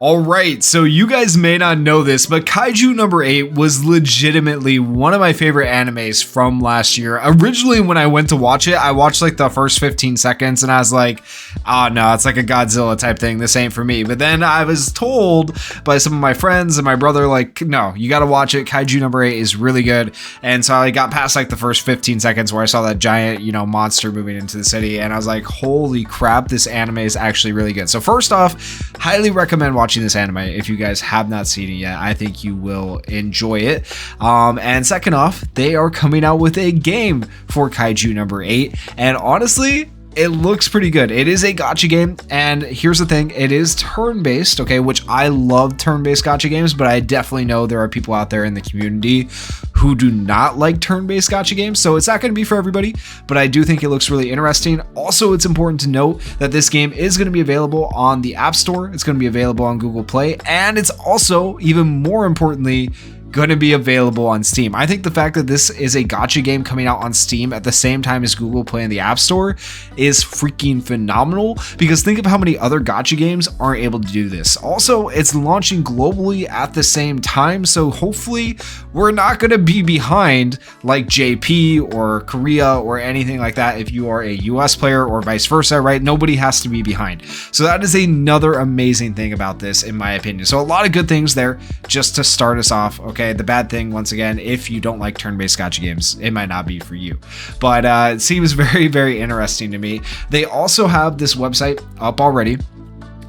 All right, so you guys may not know this, but Kaiju number 8 was legitimately one of my favorite animes from last year. Originally, when I went to watch it, I watched like the first 15 seconds and I was like, oh no, it's like a Godzilla type thing. This ain't for me. But then I was told by some of my friends and my brother, like, no, you got to watch it. Kaiju number 8 is really good. And so I got past like the first 15 seconds where I saw that giant, monster moving into the city. And I was like, holy crap, this anime is actually really good. So first off, highly recommend watching this anime. If you guys have not seen it yet, I think you will enjoy it. And second off, they are coming out with a game for Kaiju number 8, and honestly, it looks pretty good. It is a gacha game, and here's the thing, it is turn-based, okay, which I love turn-based gacha games, but I definitely know there are people out there in the community who do not like turn-based gacha games, so it's not going to be for everybody, but I do think it looks really interesting. Also, it's important to note that this game is going to be available on the App Store, it's going to be available on Google Play, and it's also, even more importantly, going to be available on Steam. I think the fact that this is a gacha game coming out on Steam at the same time as Google Play and the App Store is freaking phenomenal, because think of how many other gacha games aren't able to do this. Also, it's launching globally at the same time, so hopefully we're not going to be behind like JP or Korea or anything like that if you are a US player, or vice versa, right? Nobody has to be behind. So that is another amazing thing about this, in my opinion. So a lot of good things there just to start us off. Okay, the bad thing, once again, if you don't like turn-based gacha games, it might not be for you. But it seems very, very interesting to me. They also have this website up already.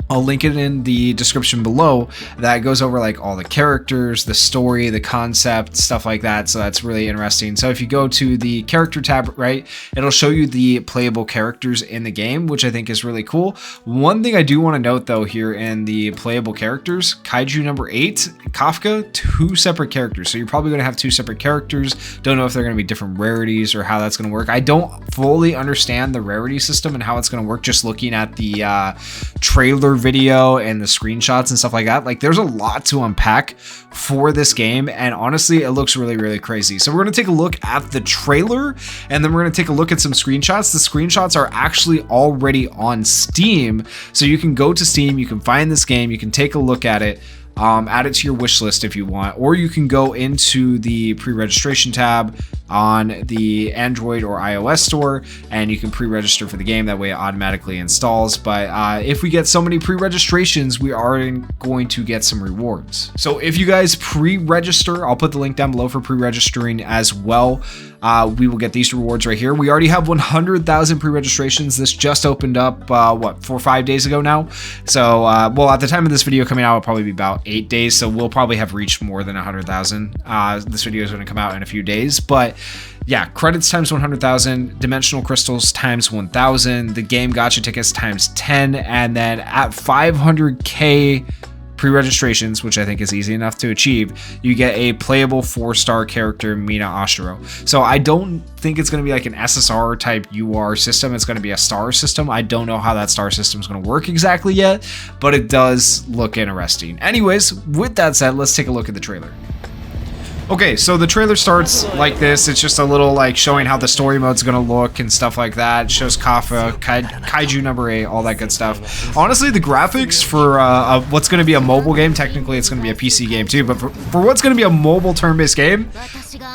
I'll link it in the description below, that goes over like all the characters, the story, the concept, stuff like that. So that's really interesting. So if you go to the character tab, right, it'll show you the playable characters in the game, which I think is really cool. One thing I do want to note though here in the playable characters, Kaiju number 8, Kafka, 2 separate characters. So you're probably going to have 2 separate characters. Don't know if they're going to be different rarities or how that's going to work. I don't fully understand the rarity system and how it's going to work just looking at the trailer video and the screenshots and stuff like that. Like, there's a lot to unpack for this game, and honestly, it looks really, really crazy. So we're going to take a look at the trailer, and then we're going to take a look at some screenshots. The screenshots are actually already on Steam, so you can go to Steam, you can find this game, you can take a look at it, add it to your wish list if you want, or you can go into the pre-registration tab on the Android or iOS store and you can pre-register for the game. That way it automatically installs. But if we get so many pre-registrations, we are going to get some rewards. So if you guys pre-register, I'll put the link down below for pre-registering as well. We will get these rewards right here. We already have 100,000 pre-registrations. This just opened up, 4 or 5 days ago now. So, well, at the time of this video coming out, it'll probably be about 8 days. So we'll probably have reached more than 100,000. This video is going to come out in a few days, but yeah, credits times 100,000, dimensional crystals times 1,000, the game gacha tickets times 10, and then at 500k pre-registrations, which I think is easy enough to achieve, you get a playable 4-star character, Mina Ashiro. So I don't think it's going to be like an SSR type UR system. It's going to be a star system. I don't know how that star system is going to work exactly yet, but it does look interesting. Anyways, with that said, let's take a look at the trailer. Okay, so the trailer starts like this. It's just a little like showing how the story mode's gonna look and stuff like that. It shows Kaiju number 8, all that good stuff. Honestly, the graphics for what's gonna be a mobile game, technically it's gonna be a PC game too, but for what's gonna be a mobile turn-based game,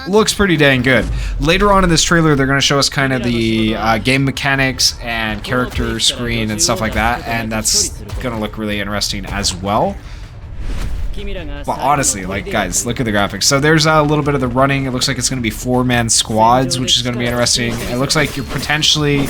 looks pretty dang good. Later on in this trailer, they're gonna show us kind of the game mechanics and character screen and stuff like that, and that's gonna look really interesting as well. But honestly, like, guys, look at the graphics. So there's a little bit of the running. It looks like it's going to be 4-man squads, which is going to be interesting. It looks like you're potentially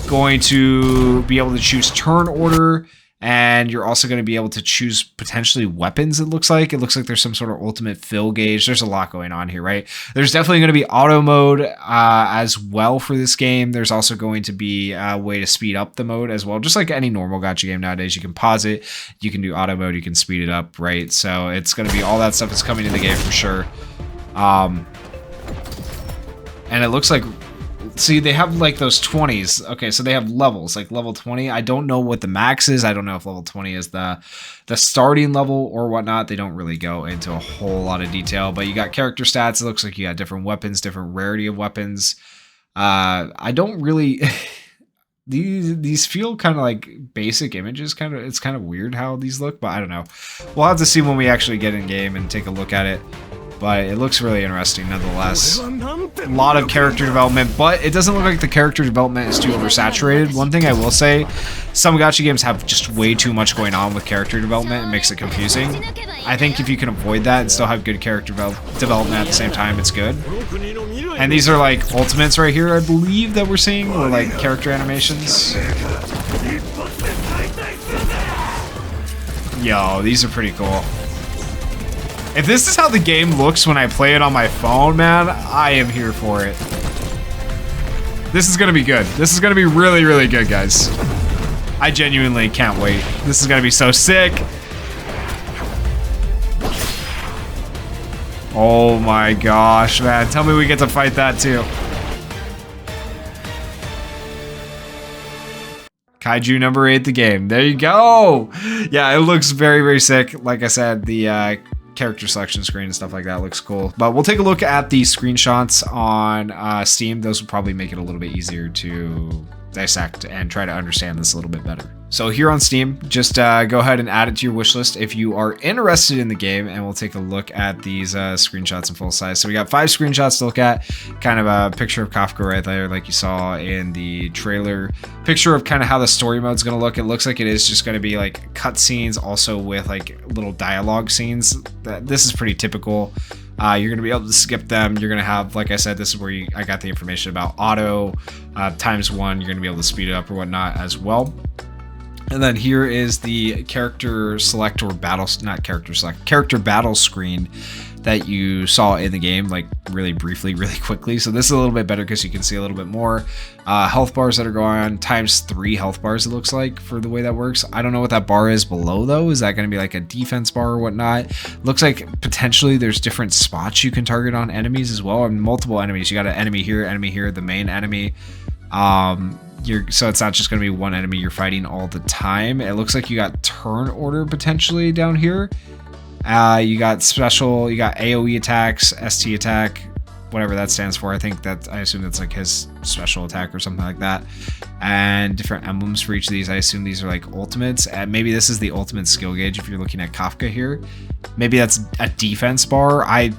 going to be able to choose turn order, and you're also going to be able to choose potentially weapons, it looks like. It looks like there's some sort of ultimate fill gauge. There's a lot going on here, right? There's definitely going to be auto mode as well for this game. There's also going to be a way to speed up the mode as well. Just like any normal gacha game nowadays, you can pause it, you can do auto mode, you can speed it up, right? So it's going to be all that stuff is coming in the game for sure. And it looks like, see, they have like those 20s. Okay, so they have levels, like level 20. I don't know what the max is. I don't know if level 20 is the starting level or whatnot. They don't really go into a whole lot of detail, but you got character stats. It looks like you got different weapons, different rarity of weapons. I don't really these feel kind of like basic images. It's kind of weird how these look, but I don't know. We'll have to see when we actually get in game and take a look at it. But it looks really interesting nonetheless. A lot of character development, but it doesn't look like the character development is too oversaturated. One thing I will say, some gacha games have just way too much going on with character development. It makes it confusing. I think if you can avoid that and still have good character development at the same time, it's good. And these are like ultimates right here, I believe, that we're seeing, or like character animations. Yo, these are pretty cool. If this is how the game looks when I play it on my phone, man, I am here for it. This is gonna be good. This is gonna be really, really good, guys. I genuinely can't wait. This is gonna be so sick. Oh my gosh, man. Tell me we get to fight that too. Kaiju number 8, the game. There you go. Yeah, it looks very, very sick. Like I said, the character selection screen and stuff like that looks cool. But we'll take a look at the screenshots on Steam. Those will probably make it a little bit easier to dissect and try to understand this a little bit better. So here on Steam, just go ahead and add it to your wish list if you are interested in the game, and we'll take a look at these screenshots in full size. So we got 5 screenshots to look at. Kind of a picture of Kafka right there, like you saw in the trailer. Picture of kind of how the story mode's going to look. It looks like it is just going to be like cutscenes, also with like little dialogue scenes. This is pretty typical. You're going to be able to skip them. You're going to have, like I said, this is where I got the information about auto ×1. You're going to be able to speed it up or whatnot as well. And then here is the character select or battle, not character select, character battle screen that you saw in the game, like really briefly, really quickly. So this is a little bit better because you can see a little bit more health bars that are going on, ×3 health bars, it looks like, for the way that works. I don't know what that bar is below though. Is that going to be like a defense bar or whatnot? Looks like potentially there's different spots you can target on enemies as well, and multiple enemies. You got an enemy here, the main enemy. So it's not just going to be one enemy you're fighting all the time. It looks like you got turn order potentially down here. You got special, you got AoE attacks, ST attack, whatever that stands for. I assume that's like his special attack or something like that. And different emblems for each of these. I assume these are like ultimates. And maybe this is the ultimate skill gauge if you're looking at Kafka here. Maybe that's a defense bar. I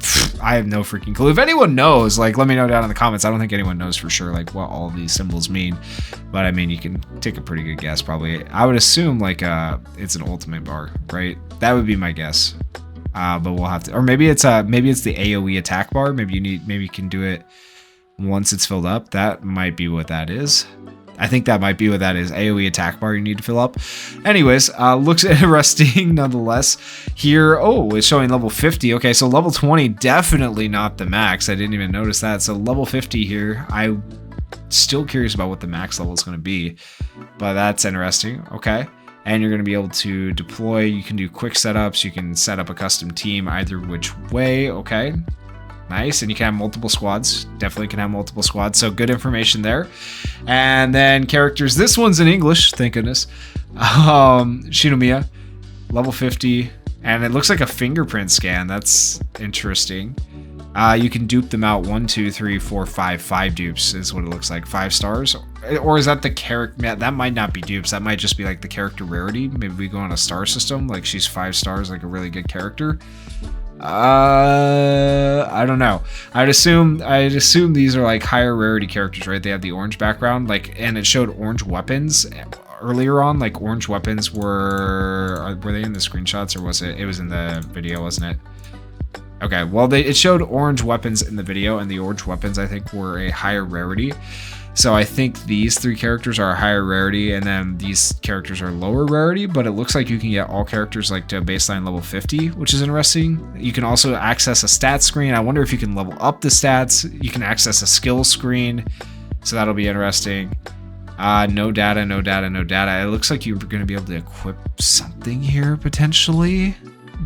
have no freaking clue. If anyone knows, like, let me know down in the comments. I don't think anyone knows for sure like what all these symbols mean. But I mean, you can take a pretty good guess probably. I would assume like it's an ultimate bar, right? That would be my guess. But we'll have to, or maybe it's the AoE attack bar. Maybe you can do it once it's filled up. That might be what that is. I think that might be what that is. AoE attack bar you need to fill up. Anyways, looks interesting nonetheless. Here, oh, it's showing level 50. Okay, so level 20, definitely not the max. I didn't even notice that. So level 50 here. I'm still curious about what the max level is going to be, but that's interesting. Okay. And you're going to be able to deploy. You can do quick setups. You can set up a custom team either which way. Okay. Nice. And you can have multiple squads. Definitely can have multiple squads. So good information there. And then characters. This one's in English. Thank goodness. Shinomiya. Level 50. And it looks like a fingerprint scan. That's interesting. You can dupe them out 1, 2, 3, 4, 5 dupes is what it looks like. 5 stars. Or is that the character? That might not be dupes. That might just be like the character rarity. Maybe we go on a star system. Like she's 5 stars, like a really good character. I don't know. I'd assume these are like higher rarity characters, right? They have the orange background, like, and it showed orange weapons earlier on. Like orange weapons were they in the screenshots, or was it? It was in the video, wasn't it? Okay, well, it showed orange weapons in the video, and the orange weapons, I think, were a higher rarity. So I think these 3 characters are a higher rarity, and then these characters are lower rarity, but it looks like you can get all characters like to baseline level 50, which is interesting. You can also access a stats screen. I wonder if you can level up the stats. You can access a skill screen, so that'll be interesting. No data. It looks like you're going to be able to equip something here, potentially,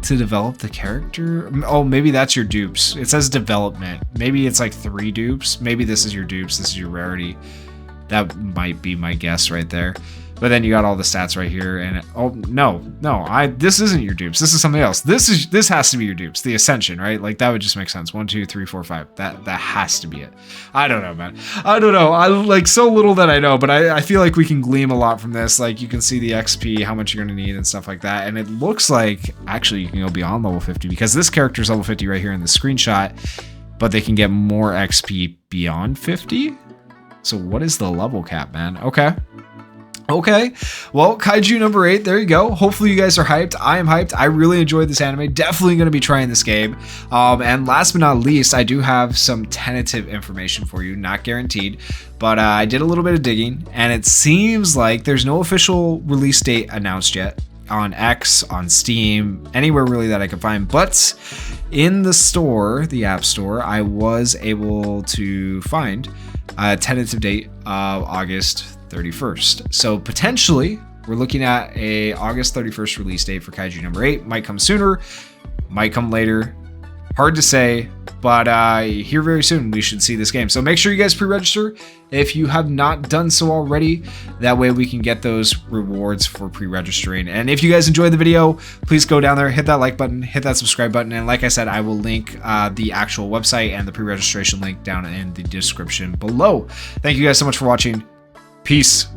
to develop the character. Oh, maybe that's your dupes. It says development. Maybe it's like 3 dupes. Maybe this is your dupes. This is your rarity. That might be my guess right there. But then you got all the stats right here, and oh no, this isn't your dupes. This is something else. This has to be your dupes. The Ascension, right? Like that would just make sense. 1, 2, 3, 4, 5. That has to be it. I don't know, man. I don't know. I like so little that I know, but I feel like we can glean a lot from this. Like you can see the XP, how much you're gonna need, and stuff like that. And it looks like actually you can go beyond level 50 because this character's level 50 right here in the screenshot, but they can get more XP beyond 50. So what is the level cap, man? Okay, well, Kaiju number 8, there you go. Hopefully you guys are hyped. I am hyped. I really enjoyed this anime. Definitely going to be trying this game. And last but not least, I do have some tentative information for you, not guaranteed, but I did a little bit of digging, and it seems like there's no official release date announced yet on X, on Steam, anywhere really that I could find. But in the store, the App Store, I was able to find a tentative date of August 31st. So potentially we're looking at a August 31st release date for Kaiju number 8. Might come sooner, might come later. Hard to say, but here very soon we should see this game. So make sure you guys pre-register if you have not done so already. That way we can get those rewards for pre-registering. And if you guys enjoyed the video, please go down there, hit that like button, hit that subscribe button. And like I said, I will link the actual website and the pre-registration link down in the description below. Thank you guys so much for watching. Peace.